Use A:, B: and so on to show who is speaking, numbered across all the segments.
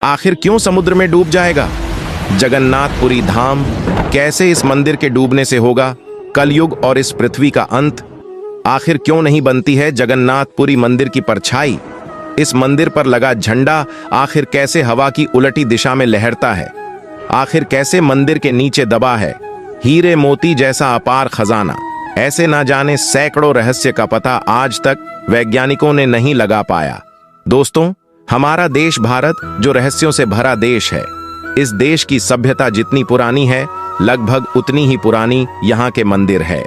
A: आखिर क्यों समुद्र में डूब जाएगा? जगन्नाथपुरी धाम कैसे इस मंदिर के डूबने से होगा? कलयुग और इस पृथ्वी का अंत। आखिर क्यों नहीं बनती है जगन्नाथपुरी मंदिर की परछाई? इस मंदिर पर लगा झंडा आखिर कैसे हवा की उलटी दिशा में लहरता है? आखिर कैसे मंदिर के नीचे दबा है हीरे मोती जैसा अपार खजाना? ऐसे ना जाने सैकड़ों रहस्य का पता आज तक वैज्ञानिकों ने नहीं लगा पाया। दोस्तों, हमारा देश भारत जो रहस्यों से भरा देश है, इस देश की सभ्यता जितनी पुरानी है, लगभग उतनी ही पुरानी यहाँ के मंदिर है।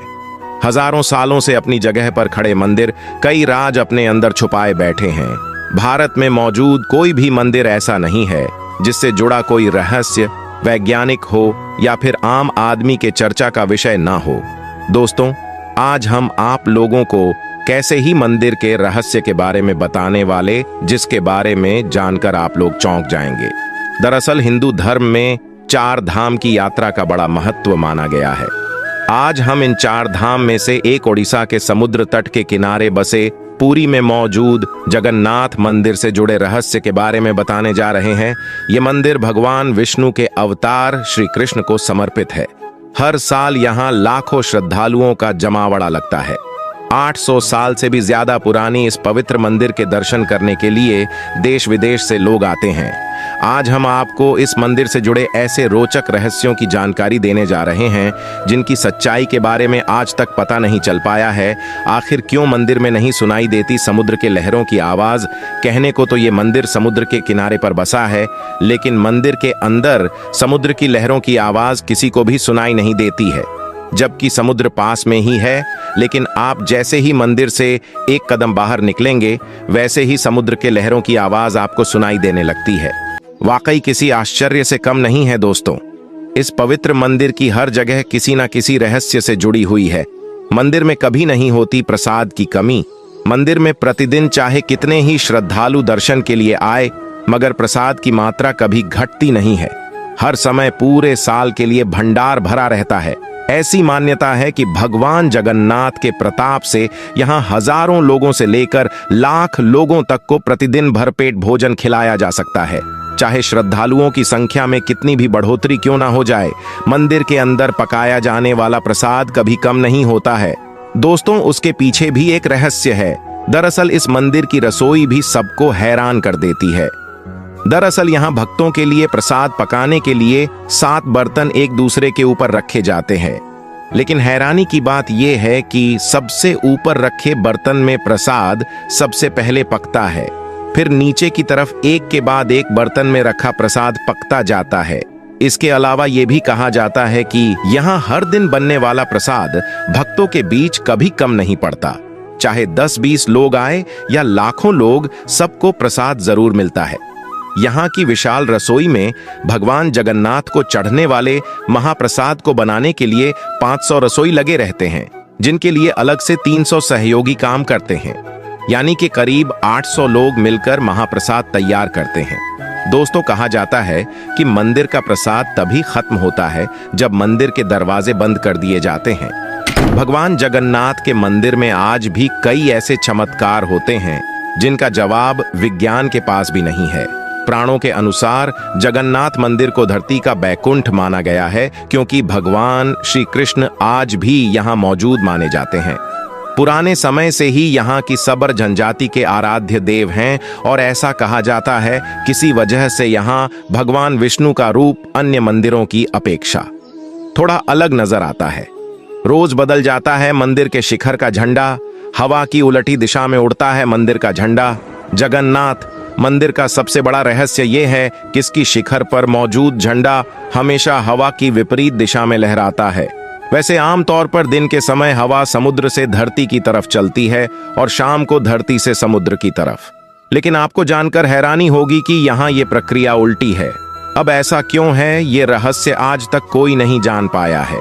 A: हजारों सालों से अपनी जगह पर खड़े मंदिर कई राज अपने अंदर छुपाए बैठे हैं। भारत में मौजूद कोई भी मंदिर ऐसा नहीं है जिससे जुड़ा कोई रहस्य वैज्ञानिक हो या फिर आम आदमी के चर्चा का विषय ना हो। दोस्तों, आज हम आप लोगों को कैसे ही मंदिर के रहस्य के बारे में बताने वाले, जिसके बारे में जानकर आप लोग चौंक जाएंगे। दरअसल हिंदू धर्म में 4 धाम की यात्रा का बड़ा महत्व माना गया है। आज हम इन 4 धाम में से एक ओडिशा के समुद्र तट के किनारे बसे पुरी में मौजूद जगन्नाथ मंदिर से जुड़े रहस्य के बारे में बताने जा रहे हैं। ये मंदिर भगवान विष्णु के अवतार श्री कृष्ण को समर्पित है। हर साल यहाँ लाखों श्रद्धालुओं का जमावड़ा लगता है। 800 साल से भी ज्यादा पुरानी इस पवित्र मंदिर के दर्शन करने के लिए देश विदेश से लोग आते हैं। आज हम आपको इस मंदिर से जुड़े ऐसे रोचक रहस्यों की जानकारी देने जा रहे हैं जिनकी सच्चाई के बारे में आज तक पता नहीं चल पाया है। आखिर क्यों मंदिर में नहीं सुनाई देती समुद्र के लहरों की आवाज? कहने को तो ये मंदिर समुद्र के किनारे पर बसा है, लेकिन मंदिर के अंदर समुद्र की लहरों की आवाज किसी को भी सुनाई नहीं देती है, जबकि समुद्र पास में ही है। लेकिन आप जैसे ही मंदिर से एक कदम बाहर निकलेंगे, वैसे ही समुद्र के लहरों की आवाज आपको सुनाई देने लगती है। वाकई किसी आश्चर्य से कम नहीं है दोस्तों। इस पवित्र मंदिर की हर जगह किसी न किसी रहस्य से जुड़ी हुई है। मंदिर में कभी नहीं होती प्रसाद की कमी। मंदिर में प्रतिदिन चाहे कितने ही श्रद्धालु दर्शन के लिए आए, मगर प्रसाद की मात्रा कभी घटती नहीं है। हर समय पूरे साल के लिए भंडार भरा रहता है। ऐसी मान्यता है कि भगवान जगन्नाथ के प्रताप से यहाँ हजारों लोगों से लेकर लाख लोगों तक को प्रतिदिन भरपेट भोजन खिलाया जा सकता है। चाहे श्रद्धालुओं की संख्या में कितनी भी बढ़ोतरी क्यों ना हो जाए, मंदिर के अंदर पकाया जाने वाला प्रसाद कभी कम नहीं होता है। दोस्तों, उसके पीछे भी एक रहस्य है। दरअसल इस मंदिर की रसोई भी सबको हैरान कर देती है। दरअसल यहाँ भक्तों के लिए प्रसाद पकाने के लिए 7 बर्तन एक दूसरे के ऊपर रखे जाते हैं, लेकिन हैरानी की बात यह है कि सबसे ऊपर रखे बर्तन में प्रसाद सबसे पहले पकता है, फिर नीचे की तरफ एक के बाद एक बर्तन में रखा प्रसाद पकता जाता है। इसके अलावा यह भी कहा जाता है कि यहाँ हर दिन बनने वाला प्रसाद भक्तों के बीच कभी कम नहीं पड़ता। चाहे 10-20 लोग आए या लाखों लोग, सबको प्रसाद जरूर मिलता है। यहाँ की विशाल रसोई में भगवान जगन्नाथ को चढ़ने वाले महाप्रसाद को बनाने के लिए 500 रसोई लगे रहते हैं, जिनके लिए अलग से 300 सहयोगी काम करते हैं। यानी कि करीब 800 लोग मिलकर महाप्रसाद तैयार करते हैं। दोस्तों, कहा जाता है कि मंदिर का प्रसाद तभी खत्म होता है जब मंदिर के दरवाजे बंद कर दिए जाते हैं। भगवान जगन्नाथ के मंदिर में आज भी कई ऐसे चमत्कार होते हैं जिनका जवाब विज्ञान के पास भी नहीं है। पुराणों के अनुसार जगन्नाथ मंदिर को धरती का बैकुंठ माना गया है, क्योंकि भगवान श्री कृष्ण आज भी यहाँ मौजूद माने जाते हैं। पुराने समय से ही यहाँ की सबर जनजाति के आराध्य देव हैं, और ऐसा कहा जाता है किसी वजह से यहाँ भगवान विष्णु का रूप अन्य मंदिरों की अपेक्षा थोड़ा अलग नजर आता है। रोज बदल जाता है मंदिर के शिखर का झंडा, हवा की उलटी दिशा में उड़ता है मंदिर का झंडा। जगन्नाथ मंदिर का सबसे बड़ा रहस्य यह है कि इसकी शिखर पर मौजूद झंडा हमेशा हवा की विपरीत दिशा में लहराता है। वैसे आमतौर पर दिन के समय हवा समुद्र से धरती की तरफ चलती है और शाम को धरती से समुद्र की तरफ, लेकिन आपको जानकर हैरानी होगी कि यहाँ ये प्रक्रिया उल्टी है। अब ऐसा क्यों है, ये रहस्य आज तक कोई नहीं जान पाया है।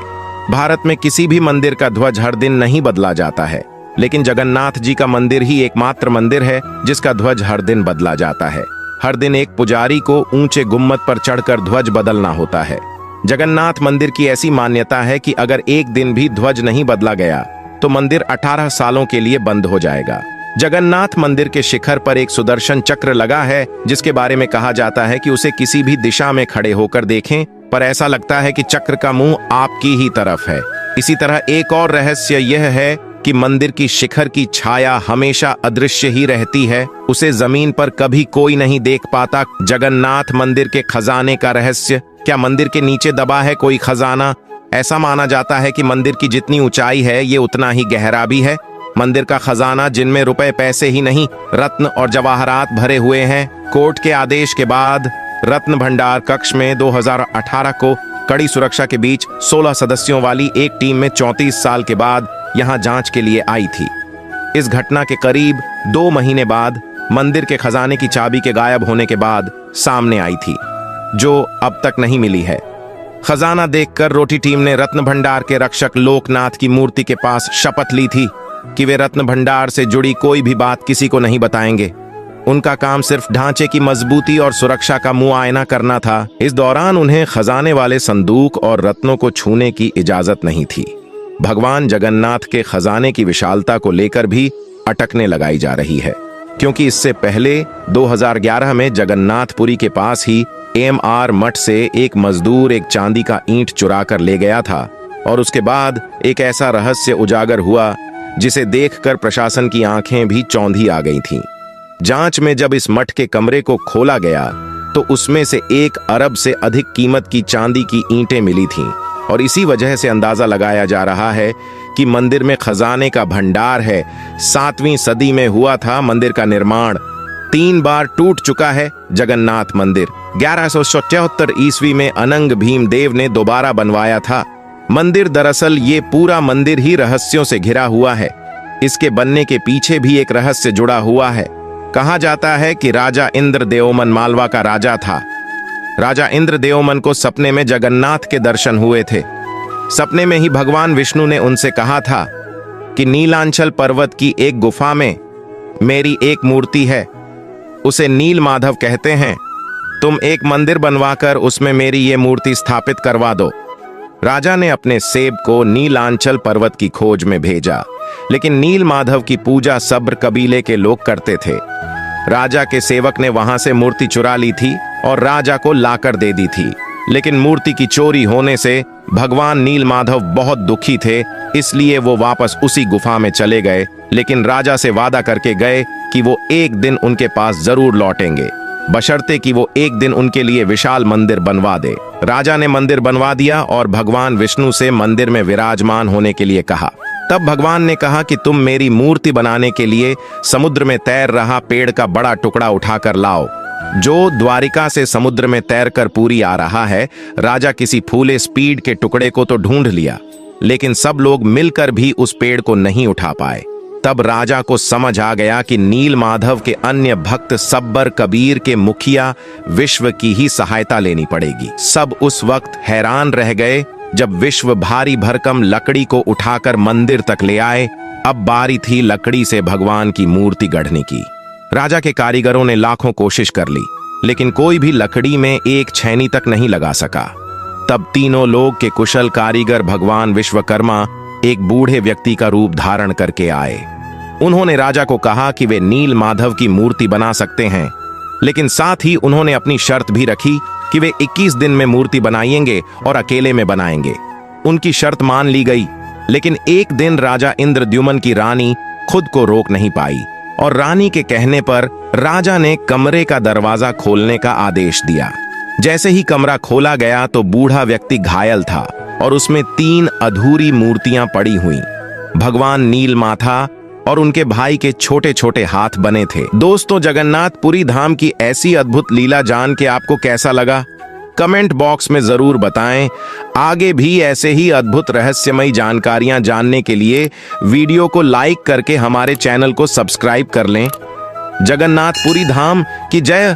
A: भारत में किसी भी मंदिर का ध्वज हर दिन नहीं बदला जाता है, लेकिन जगन्नाथ जी का मंदिर ही एकमात्र मंदिर है जिसका ध्वज हर दिन बदला जाता है। हर दिन एक पुजारी को ऊंचे गुम्मद पर चढ़कर ध्वज बदलना होता है। जगन्नाथ मंदिर की ऐसी मान्यता है कि अगर एक दिन भी ध्वज नहीं बदला गया तो मंदिर 18 सालों के लिए बंद हो जाएगा। जगन्नाथ मंदिर के शिखर पर एक सुदर्शन चक्र लगा है, जिसके बारे में कहा जाता है कि उसे किसी भी दिशा में खड़े होकर देखें पर ऐसा लगता है कि चक्र का मुंह आपकी ही तरफ है। इसी तरह एक और रहस्य यह है कि मंदिर की शिखर की छाया हमेशा अदृश्य ही रहती है, उसे जमीन पर कभी कोई नहीं देख पाता। जगन्नाथ मंदिर के खजाने का रहस्य, क्या मंदिर के नीचे दबा है कोई खजाना? ऐसा माना जाता है कि मंदिर की जितनी ऊंचाई है ये उतना ही गहरा भी है। मंदिर का खजाना, जिनमें रुपए पैसे ही नहीं रत्न और जवाहरात भरे हुए हैं। कोर्ट के आदेश के बाद रत्न भंडार कक्ष में 2018 को कड़ी सुरक्षा के बीच 16 सदस्यों वाली एक टीम में 34 साल के बाद यहां जांच के लिए आई थी। इस घटना के करीब 2 महीने बाद मंदिर के खजाने की चाबी के गायब होने के बाद सामने आई थी, जो अब तक नहीं मिली है। खजाना देखकर रोटी टीम ने रत्न भंडार के रक्षक लोकनाथ की मूर्ति के पास शपथ ली थी कि वे रत्न भंडार से जुड़ी कोई भी बात किसी को नहीं बताएंगे। उनका काम सिर्फ ढांचे की मजबूती और सुरक्षा का मुआयना करना था। इस दौरान उन्हें खजाने वाले संदूक और रत्नों को छूने की इजाजत नहीं थी। भगवान जगन्नाथ के खजाने की विशालता को लेकर भी अटकने लगाई जा रही है, क्योंकि इससे पहले 2011 में जगन्नाथपुरी के पास ही एमआर मठ से एक मजदूर एक चांदी का ईंट चुरा कर ले गया था और उसके बाद एक ऐसा रहस्य उजागर हुआ जिसे देखकर प्रशासन की आंखें भी चौंधी आ गई थीं। जांच में जब इस मठ के कमरे को खोला गया तो उसमें से 1 अरब से अधिक कीमत की चांदी की ईंटें मिली थीं और इसी वजह से अंदाजा लगाया जा रहा है कि मंदिर में खजाने का भंडार है। 7वीं सदी में हुआ था मंदिर का निर्माण। 3 बार टूट चुका है जगन्नाथ मंदिर। 1177 ईस्वी में अनंग भीमदेव ने दोबारा बनवाया था। मंदिर दरअसल ये पूरा मंदिर ही रहस्यों से घिरा हुआ है। इसके बनने के पीछे भी एक रहस्य जुड़ा हुआ है। कहा जाता है कि राजा इंद्रदेवमन मालवा का राजा था। राजा इंद्रदेवमन को सपने में जगन्नाथ के दर्शन हुए थे। सपने में ही भगवान विष्णु ने उनसे कहा था कि नीलांचल पर्वत की एक गुफा में मेरी एक मूर्ति है, उसे नील माधव कहते हैं। तुम एक मंदिर बनवाकर उसमें मेरी ये मूर्ति स्थापित करवा दो। राजा ने अपने सेब को नीलांचल पर्वत की खोज में भेजा, लेकिन नील माधव की पूजा सब्र कबीले के लोग करते थे। राजा के सेवक ने वहां से मूर्ति चुरा ली थी और राजा को लाकर दे दी थी, लेकिन मूर्ति की चोरी होने से भगवान नील माधव बहुत दुखी थे, इसलिए वो वापस उसी गुफा में चले गए, लेकिन राजा से वादा करके गए कि वो एक दिन उनके पास जरूर लौटेंगे, बशर्ते कि वो एक दिन उनके लिए विशाल मंदिर बनवा दे। राजा ने मंदिर बनवा दिया और भगवान विष्णु से मंदिर में विराजमान होने के लिए कहा। तब भगवान ने कहा कि तुम मेरी मूर्ति बनाने के लिए समुद्र में तैर रहा पेड़ का बड़ा टुकड़ा उठाकर लाओ, जो द्वारिका से समुद्र में तैरकर पूरी आ रहा है। राजा किसी फूले स्पीड के टुकड़े को तो ढूंढ लिया, लेकिन सब लोग मिलकर भी उस पेड़ को नहीं उठा पाए। तब राजा को समझ आ गया कि नील माधव के अन्य भक्त सब्बर कबीर के मुखिया विश्व की ही सहायता लेनी पड़ेगी। सब उस वक्त हैरान रह गए जब विश्व भारी भरकम लकड़ी को उठाकर मंदिर तक ले आए। अब बारी थी लकड़ी से भगवान की मूर्ति गढ़ने की। राजा के कारीगरों ने लाखों कोशिश कर ली, लेकिन कोई भी लकड़ी में एक छैनी तक नहीं लगा सका। तब तीनों लोग के कुशल कारीगर भगवान विश्वकर्मा एक बूढ़े व्यक्ति का रूप धारण करके आए। उन्होंने राजा को कहा कि वे नील माधव की मूर्ति बना सकते हैं, लेकिन साथ ही उन्होंने अपनी शर्त भी रखी कि वे 21 दिन में मूर्ति बनाएंगे और अकेले में बनाएंगे। उनकी शर्त मान ली गई, लेकिन एक दिन राजा इंद्रद्युमन की रानी खुद को रोक नहीं पाई और रानी के कहने पर राजा ने कमरे का दरवाजा खोलने का आदेश दिया। जैसे ही कमरा खोला गया तो बूढ़ा व्यक्ति घायल था और उसमें 3 अधूरी मूर्तियां पड़ी हुई। भगवान नील माथा और उनके भाई के छोटे छोटे हाथ बने थे। दोस्तों, जगन्नाथपुरी धाम की ऐसी अद्भुत लीला जान के आपको कैसा लगा? कमेंट बॉक्स में जरूर बताएं। आगे भी ऐसे ही अद्भुत रहस्यमयी जानकारियां जानने के लिए वीडियो को लाइक करके हमारे चैनल को सब्सक्राइब कर लें। जगन्नाथपुरी धाम की जय।